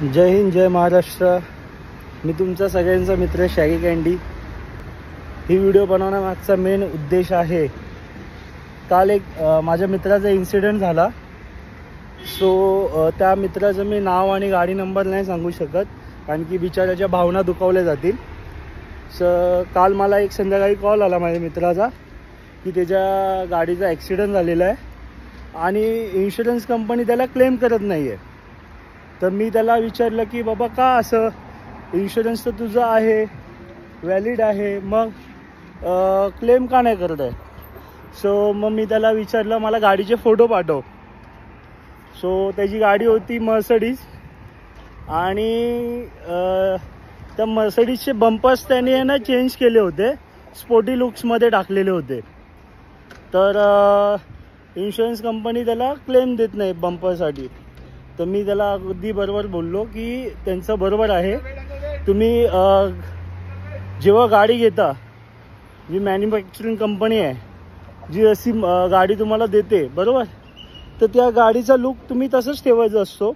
जय हिंद, जय महाराष्ट्र। मी तुमचा सगळ्यांचा मित्र शॅगी कँडी। ही व्हिडिओ बनवण्यामागचा मेन उद्देश आहे, काल एक माझ्या मित्राचा इन्सिडेंट झाला। त्या मित्राचं मी नाव आणि गाडी नंबर नाही सांगू शकत, कारण की बिचाराच्या भावना दुखावल्या जातील। काल मला एक संध्याकाळी कॉल आला माझ्या मित्राचा की त्याच्या गाडीचा ॲक्सिडेंट झालेला आहे आणि इन्शुरन्स कंपनी त्याला क्लेम करत नाही आहे। तर मी त्याला विचारलं की बाबा का असं, इन्शुरन्स तर तुझं आहे, व्हॅलिड आहे, मग क्लेम का नाही करत आहे। मग मी त्याला विचारलं मला गाडीचे फोटो पाठव। त्याची गाडी होती मर्सडीज आणि त्या मर्सडीजचे बंपर्स त्याने आहे ना चेंज केले होते, स्पोर्टी लुक्समध्ये टाकलेले होते। तर इन्शुरन्स कंपनी त्याला क्लेम देत नाही बंपरसाठी। तर मी त्याला अगदी बरोबर बोललो की त्यांचं बरोबर आहे, तुम्ही जेव्हा गाडी घेता, जी मॅन्युफॅक्चरिंग कंपनी आहे जी अशी गाडी तुम्हाला देते बरोबर, तर त्या गाडीचा लुक तुम्ही तसंच ठेवायचा असतो।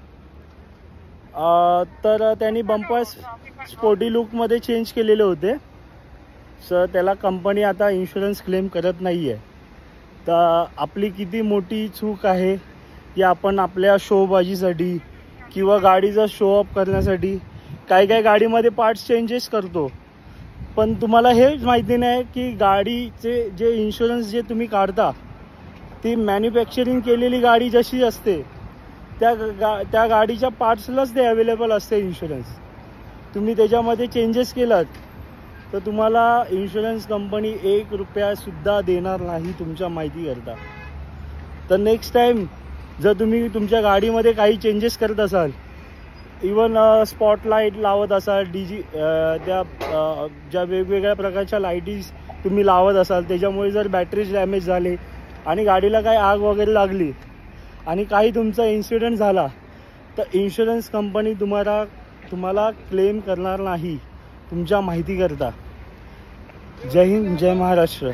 तर त्यांनी बंपर्स स्पोर्टी लुकमध्ये चेंज केलेले होते। त्याला कंपनी आता इन्शुरन्स क्लेम करत नाही आहे। तर आपली किती मोठी चूक आहे की आपण आपल्या शोबाजीसाठी किंवा गाडीचा शो ऑफ करण्यासाठी काय गाडीमध्ये पार्ट्स चेंजेस करतो, पण तुम्हाला हेच माहिती नाही की गाडीचे जे इन्शुरन्स जे तुम्ही काढता ती मॅन्युफॅक्चरिंग केलेली गाडी जशी असते त्या गाडीच्या पार्ट्सलाच ते अवेलेबल असते इन्शुरन्स। तुम्ही त्याच्यामध्ये चेंजेस केलात तर तुम्हाला इन्शुरन्स कंपनी 1 रुपयासुद्धा देणार नाही तुमच्या माहिती करता। तर नेक्स्ट टाईम जर तुम्ही तुमच्या गाडीमध्ये काही चेंजेस करत असाल, इवन स्पॉटलाईट लावत असाल, त्या ज्या वेगवेगळ्या प्रकारच्या लाईटीज तुम्ही लावत असाल, त्याच्यामुळे जर बॅटरीज डॅमेज झाले आणि गाडीला काही आग वगैरे लागली आणि काही तुमचा इन्सिडेंट झाला, तर इन्शुरन्स कंपनी तुम्हाला क्लेम करणार नाही तुमच्या माहिती करता। जय हिंद, जय महाराष्ट्र।